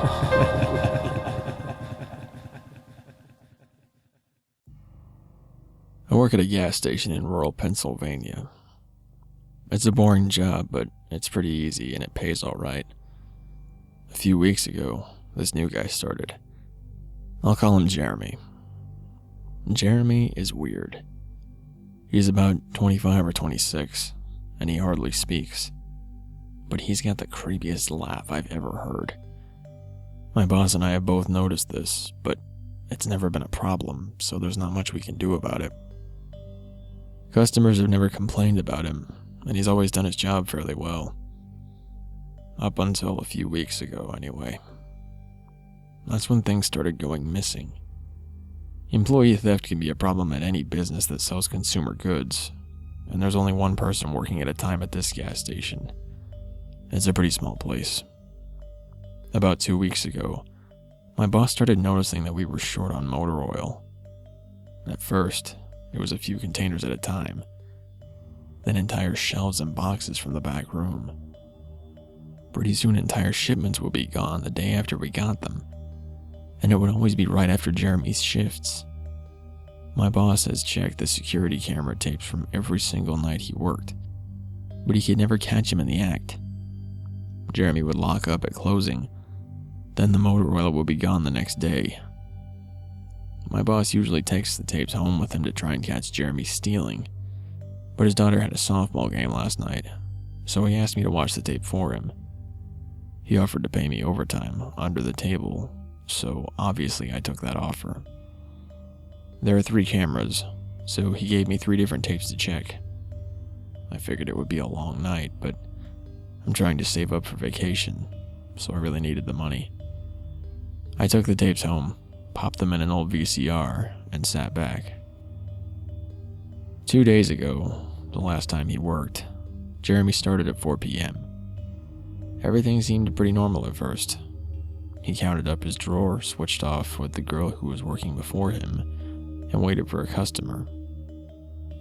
I work at a gas station in rural Pennsylvania. It's a boring job, but it's pretty easy and it pays all right. A few weeks ago, this new guy started. I'll call him Jeremy. Jeremy is weird. He's about 25 or 26, and he hardly speaks. But he's got the creepiest laugh I've ever heard. My boss and I have both noticed this, but it's never been a problem, so there's not much we can do about it. Customers have never complained about him, and he's always done his job fairly well. Up until a few weeks ago, anyway. That's when things started going missing. Employee theft can be a problem at any business that sells consumer goods, and there's only one person working at a time at this gas station. It's a pretty small place. About 2 weeks ago, my boss started noticing that we were short on motor oil. At first, it was a few containers at a time, then entire shelves and boxes from the back room. Pretty soon entire shipments would be gone the day after we got them, and it would always be right after Jeremy's shifts. My boss has checked the security camera tapes from every single night he worked, but he could never catch him in the act. Jeremy would lock up at closing, then the motor oil would be gone the next day. My boss usually takes the tapes home with him to try and catch Jeremy stealing, but his daughter had a softball game last night, so he asked me to watch the tape for him. He offered to pay me overtime under the table, so obviously I took that offer. There are 3 cameras, so he gave me 3 different tapes to check. I figured it would be a long night, but I'm trying to save up for vacation, so I really needed the money. I took the tapes home, popped them in an old VCR, and sat back. 2 days ago, the last time he worked, Jeremy started at 4 p.m. Everything seemed pretty normal at first. He counted up his drawer, switched off with the girl who was working before him, and waited for a customer.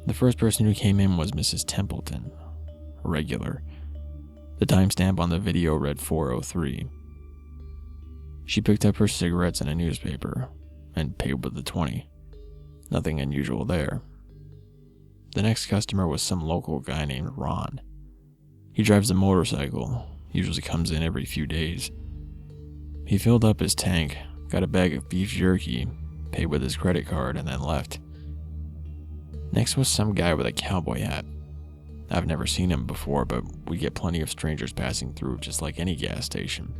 The first person who came in was Mrs. Templeton, a regular. The timestamp on the video read 4:03. She picked up her cigarettes and a newspaper, and paid with the 20. Nothing unusual there. The next customer was some local guy named Ron. He drives a motorcycle, usually comes in every few days. He filled up his tank, got a bag of beef jerky, paid with his credit card, and then left. Next was some guy with a cowboy hat. I've never seen him before, but we get plenty of strangers passing through just like any gas station.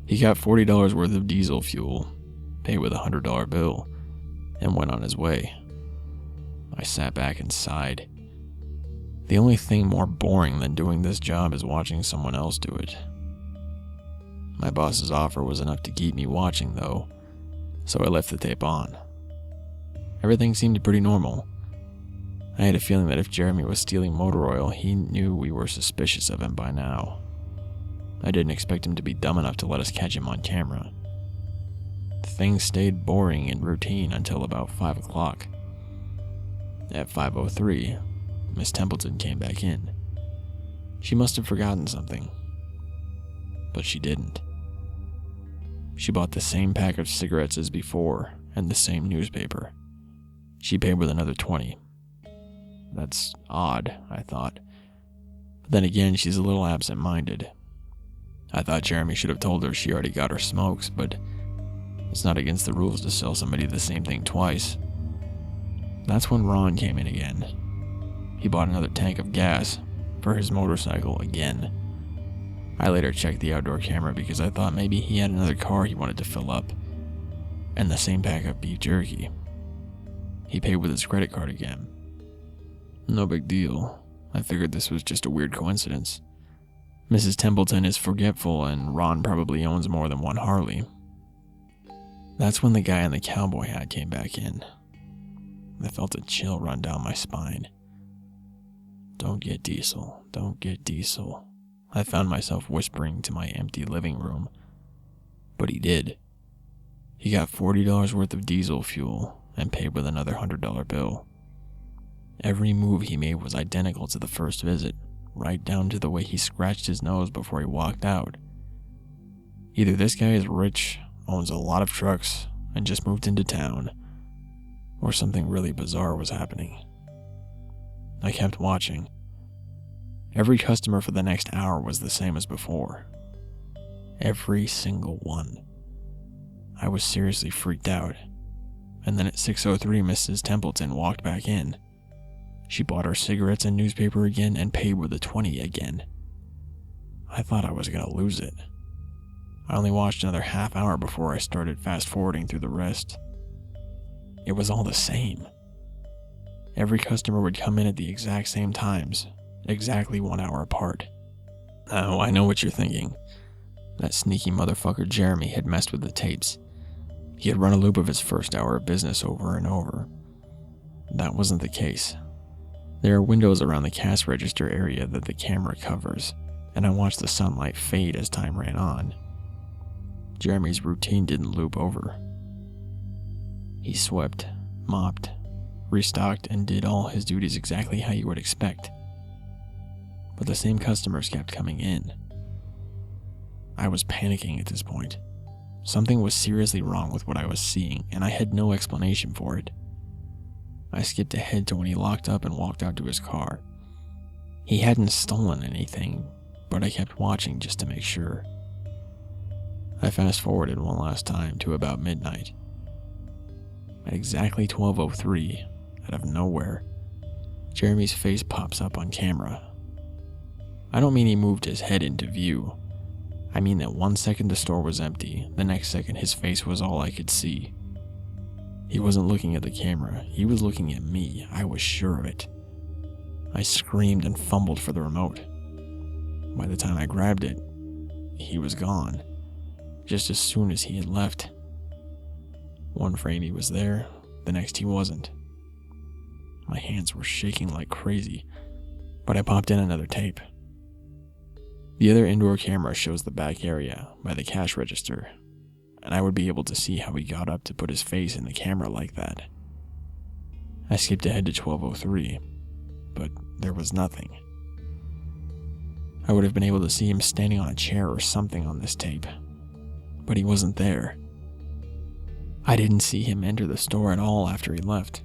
He got $40 worth of diesel fuel, paid with a $100 bill, and went on his way. I sat back and sighed. The only thing more boring than doing this job is watching someone else do it. My boss's offer was enough to keep me watching, though, so I left the tape on. Everything seemed pretty normal. I had a feeling that if Jeremy was stealing motor oil, he knew we were suspicious of him by now. I didn't expect him to be dumb enough to let us catch him on camera. Things stayed boring and routine until about 5 o'clock. At 5:03, Miss Templeton came back in. She must have forgotten something. But she didn't. She bought the same pack of cigarettes as before and the same newspaper. She paid with another 20. That's odd, I thought. But then again, she's a little absent-minded. I thought Jeremy should have told her she already got her smokes, but it's not against the rules to sell somebody the same thing twice. That's when Ron came in again. He bought another tank of gas for his motorcycle again. I later checked the outdoor camera because I thought maybe he had another car he wanted to fill up, and the same pack of beef jerky. He paid with his credit card again. No big deal. I figured this was just a weird coincidence. Mrs. Templeton is forgetful, and Ron probably owns more than one Harley. That's when the guy in the cowboy hat came back in. I felt a chill run down my spine. Don't get diesel, don't get diesel. I found myself whispering to my empty living room. But he did. He got $40 worth of diesel fuel and paid with another $100 bill. Every move he made was identical to the first visit, right down to the way he scratched his nose before he walked out. Either this guy is rich, owns a lot of trucks, and just moved into town, or something really bizarre was happening. I kept watching. Every customer for the next hour was the same as before. Every single one. I was seriously freaked out. And then at 6:03, Mrs. Templeton walked back in. She bought her cigarettes and newspaper again and paid with a 20 again. I thought I was going to lose it. I only watched another half hour before I started fast forwarding through the rest. It was all the same. Every customer would come in at the exact same times, exactly 1 hour apart. Oh, I know what you're thinking. That sneaky motherfucker Jeremy had messed with the tapes. He had run a loop of his first hour of business over and over. That wasn't the case. There are windows around the cash register area that the camera covers, and I watched the sunlight fade as time ran on. Jeremy's routine didn't loop over. He swept, mopped, restocked, and did all his duties exactly how you would expect. But the same customers kept coming in. I was panicking at this point. Something was seriously wrong with what I was seeing, and I had no explanation for it. I skipped ahead to when he locked up and walked out to his car. He hadn't stolen anything, but I kept watching just to make sure. I fast forwarded one last time to about midnight. At exactly 12:03, out of nowhere, Jeremy's face pops up on camera. I don't mean he moved his head into view. I mean that 1 second the store was empty, the next second his face was all I could see. He wasn't looking at the camera, he was looking at me, I was sure of it. I screamed and fumbled for the remote. By the time I grabbed it, he was gone, just as soon as he had left. One frame he was there, the next he wasn't. My hands were shaking like crazy, but I popped in another tape. The other indoor camera shows the back area by the cash register, and I would be able to see how he got up to put his face in the camera like that. I skipped ahead to 12:03, but there was nothing. I would have been able to see him standing on a chair or something on this tape, but he wasn't there. I didn't see him enter the store at all after he left.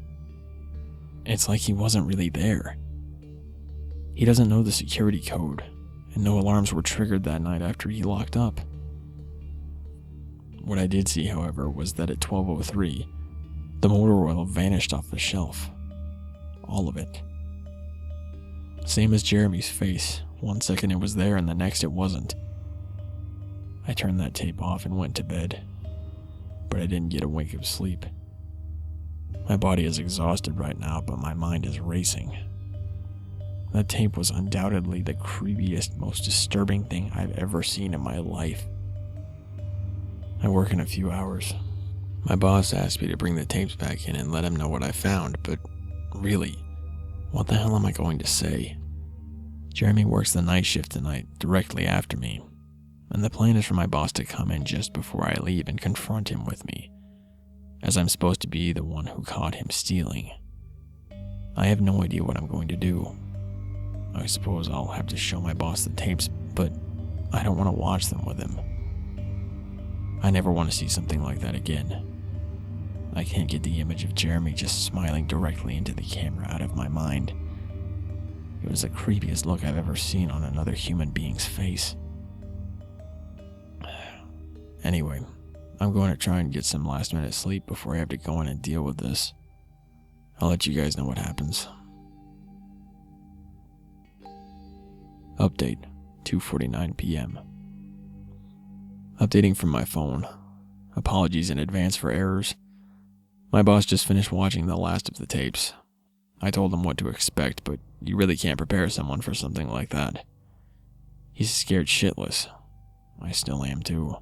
It's like he wasn't really there. He doesn't know the security code, and no alarms were triggered that night after he locked up. What I did see, however, was that at 12:03, the motor oil vanished off the shelf. All of it. Same as Jeremy's face. 1 second it was there and the next it wasn't. I turned that tape off and went to bed, but I didn't get a wink of sleep. My body is exhausted right now, but my mind is racing. That tape was undoubtedly the creepiest, most disturbing thing I've ever seen in my life. I work in a few hours. My boss asked me to bring the tapes back in and let him know what I found, but really, what the hell am I going to say? Jeremy works the night shift tonight, directly after me, and the plan is for my boss to come in just before I leave and confront him with me, as I'm supposed to be the one who caught him stealing. I have no idea what I'm going to do. I suppose I'll have to show my boss the tapes, but I don't want to watch them with him. I never want to see something like that again. I can't get the image of Jeremy just smiling directly into the camera out of my mind. It was the creepiest look I've ever seen on another human being's face. Anyway, I'm going to try and get some last-minute sleep before I have to go in and deal with this. I'll let you guys know what happens. Update, 2:49 p.m. Updating from my phone. Apologies in advance for errors. My boss just finished watching the last of the tapes. I told him what to expect, but you really can't prepare someone for something like that. He's scared shitless. I still am too.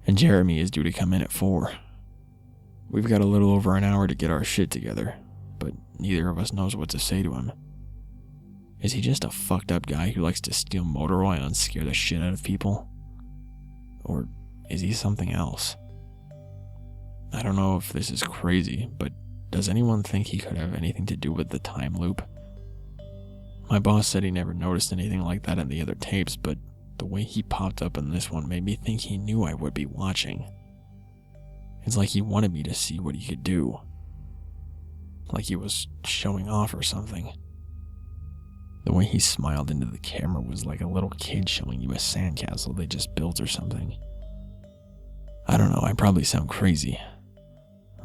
And Jeremy is due to come in at 4. We've got a little over an hour to get our shit together, but neither of us knows what to say to him. Is he just a fucked up guy who likes to steal motor oil and scare the shit out of people? Or is he something else? I don't know if this is crazy, but does anyone think he could have anything to do with the time loop? My boss said he never noticed anything like that in the other tapes, but the way he popped up in this one made me think he knew I would be watching. It's like he wanted me to see what he could do. Like he was showing off or something. The way he smiled into the camera was like a little kid showing you a sandcastle they just built or something. I don't know, I probably sound crazy.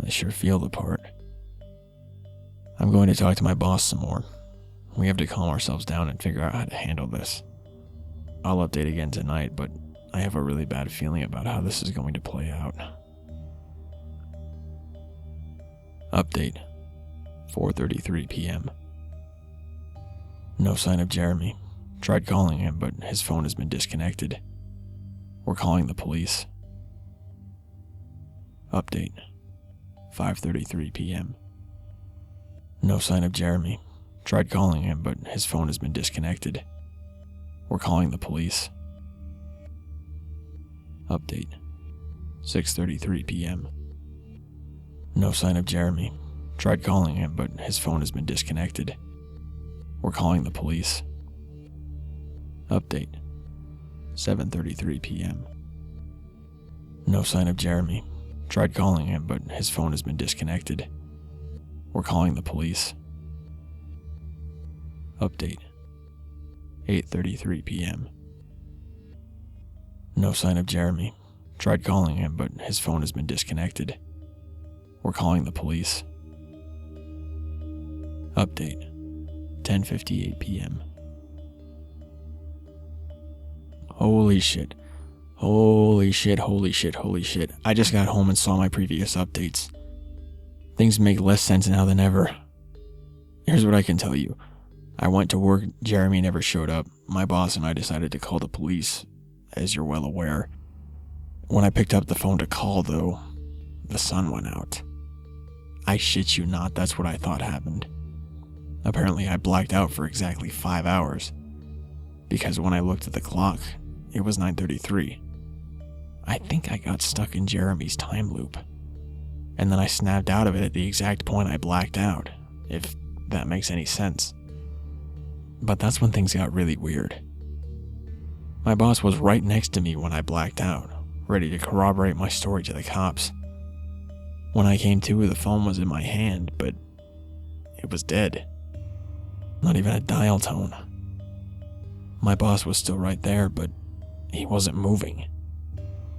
I sure feel the part. I'm going to talk to my boss some more. We have to calm ourselves down and figure out how to handle this. I'll update again tonight, but I have a really bad feeling about how this is going to play out. Update, 4:33 p.m. No sign of Jeremy. Tried calling him, but his phone has been disconnected. We're calling the police. Update, 5:33 p.m. No sign of Jeremy. Tried calling him, but his phone has been disconnected. We're calling the police. Update, 6:33 p.m. No sign of Jeremy. Tried calling him, but his phone has been disconnected. We're calling the police. Update, 7:33 p.m. No sign of Jeremy. Tried calling him, but his phone has been disconnected. We're calling the police. Update, 8:33 p.m. No sign of Jeremy. Tried calling him, but his phone has been disconnected. We're calling the police. Update, 10:58 p.m. Holy shit. Holy shit, holy shit, holy shit. I just got home and saw my previous updates. Things make less sense now than ever. Here's what I can tell you. I went to work, Jeremy never showed up. My boss and I decided to call the police, as you're well aware. When I picked up the phone to call, though, the sun went out. I shit you not, that's what I thought happened. Apparently I blacked out for exactly 5 hours, because when I looked at the clock, it was 9:33. I think I got stuck in Jeremy's time loop, and then I snapped out of it at the exact point I blacked out, if that makes any sense. But that's when things got really weird. My boss was right next to me when I blacked out, ready to corroborate my story to the cops. When I came to, the phone was in my hand, but it was dead. Not even a dial tone. My boss was still right there, but he wasn't moving.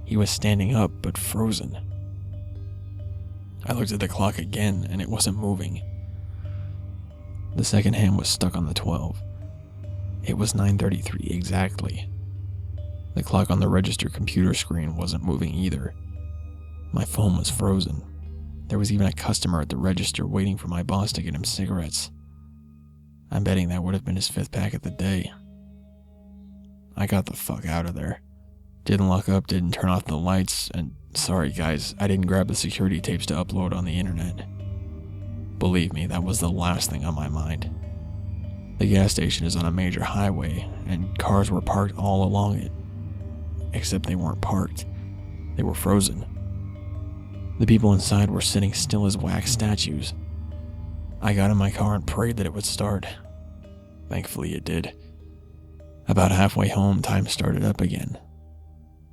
He was standing up, but frozen. I looked at the clock again, and it wasn't moving. The second hand was stuck on the 12. It was 9:33 exactly. The clock on the register computer screen wasn't moving either. My phone was frozen. There was even a customer at the register waiting for my boss to get him cigarettes. I'm betting that would have been his 5th pack of the day. I got the fuck out of there. Didn't lock up, didn't turn off the lights, and sorry guys, I didn't grab the security tapes to upload on the internet. Believe me, that was the last thing on my mind. The gas station is on a major highway, and cars were parked all along it. Except they weren't parked. They were frozen. The people inside were sitting still as wax statues. I got in my car and prayed that it would start. Thankfully it did. About halfway home, time started up again.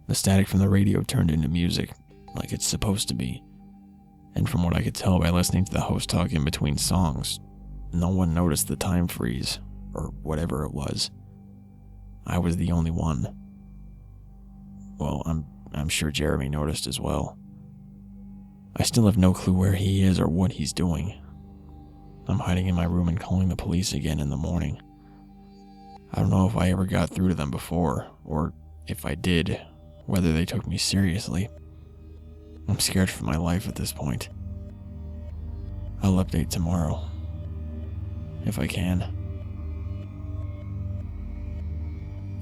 The static from the radio turned into music, like it's supposed to be. And from what I could tell by listening to the host talk in between songs, no one noticed the time freeze, or whatever it was. I was the only one. Well, I'm sure Jeremy noticed as well. I still have no clue where he is or what he's doing. I'm hiding in my room and calling the police again in the morning. I don't know if I ever got through to them before, or if I did, whether they took me seriously. I'm scared for my life at this point. I'll update tomorrow, if I can.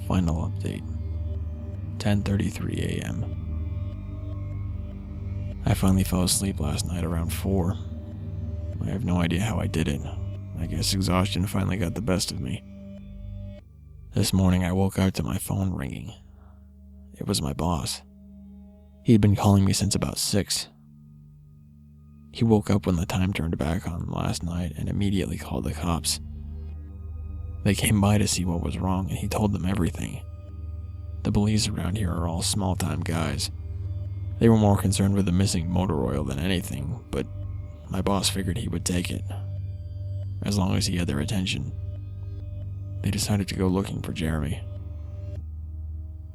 Final update, 10:33 a.m. I finally fell asleep last night around 4. I have no idea how I did it. I guess exhaustion finally got the best of me. This morning I woke up to my phone ringing. It was my boss. He'd been calling me since about 6. He woke up when the time turned back on last night and immediately called the cops. They came by to see what was wrong and he told them everything. The police around here are all small-time guys. They were more concerned with the missing motor oil than anything, but my boss figured he would take it, as long as he had their attention. They decided to go looking for Jeremy.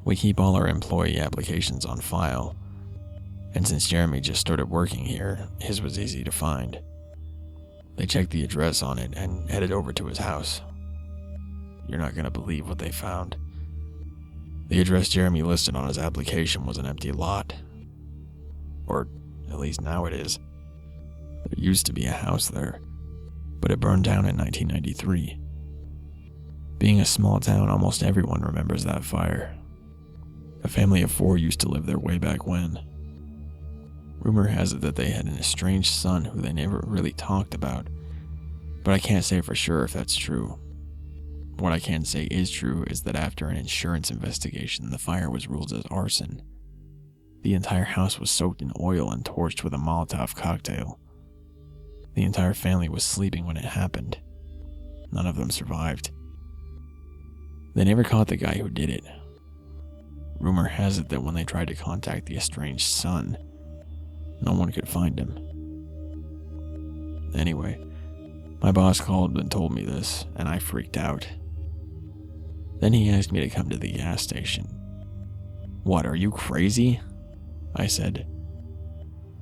We keep all our employee applications on file, and since Jeremy just started working here, his was easy to find. They checked the address on it and headed over to his house. You're not going to believe what they found. The address Jeremy listed on his application was an empty lot. Or at least now it is. There used to be a house there, but it burned down in 1993. Being a small town, almost everyone remembers that fire. A family of 4 used to live there way back when. Rumor has it that they had an estranged son who they never really talked about, but I can't say for sure if that's true. What I can say is true is that after an insurance investigation, the fire was ruled as arson. The entire house was soaked in oil and torched with a Molotov cocktail. The entire family was sleeping when it happened. None of them survived. They never caught the guy who did it. Rumor has it that when they tried to contact the estranged son, no one could find him. Anyway, my boss called and told me this, and I freaked out. Then he asked me to come to the gas station. What, are you crazy? I said.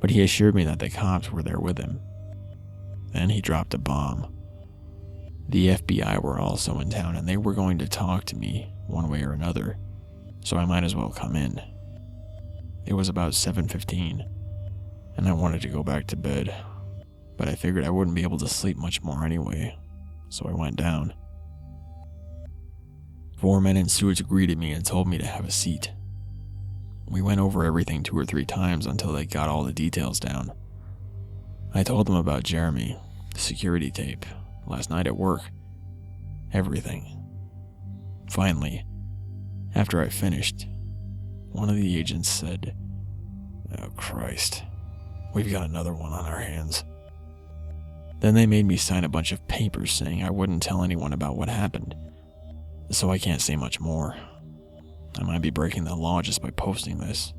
But he assured me that the cops were there with him. Then he dropped a bomb. The FBI were also in town, and they were going to talk to me one way or another, so I might as well come in. It was about 7:15, and I wanted to go back to bed, but I figured I wouldn't be able to sleep much more anyway, so I went down. 4 men in suits greeted me and told me to have a seat. We went over everything 2 or 3 times until they got all the details down. I told them about Jeremy, the security tape, last night at work, everything. Finally, after I finished, one of the agents said, "Oh Christ, we've got another one on our hands." Then they made me sign a bunch of papers saying I wouldn't tell anyone about what happened, so I can't say much more. I might be breaking the law just by posting this.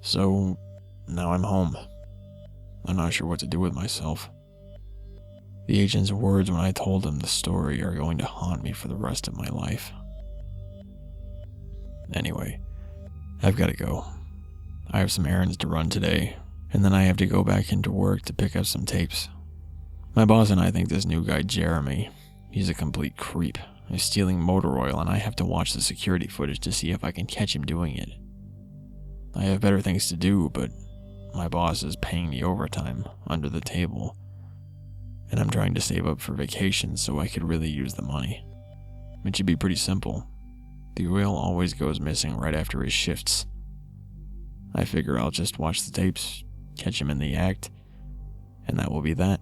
So, now I'm home. I'm not sure what to do with myself. The agent's words when I told him the story are going to haunt me for the rest of my life. Anyway, I've got to go. I have some errands to run today, and then I have to go back into work to pick up some tapes. My boss and I think this new guy Jeremy, he's a complete creep. He's stealing motor oil, and I have to watch the security footage to see if I can catch him doing it. I have better things to do, but my boss is paying me overtime under the table, and I'm trying to save up for vacation so I could really use the money. It should be pretty simple. The oil always goes missing right after his shifts. I figure I'll just watch the tapes, catch him in the act, and that will be that.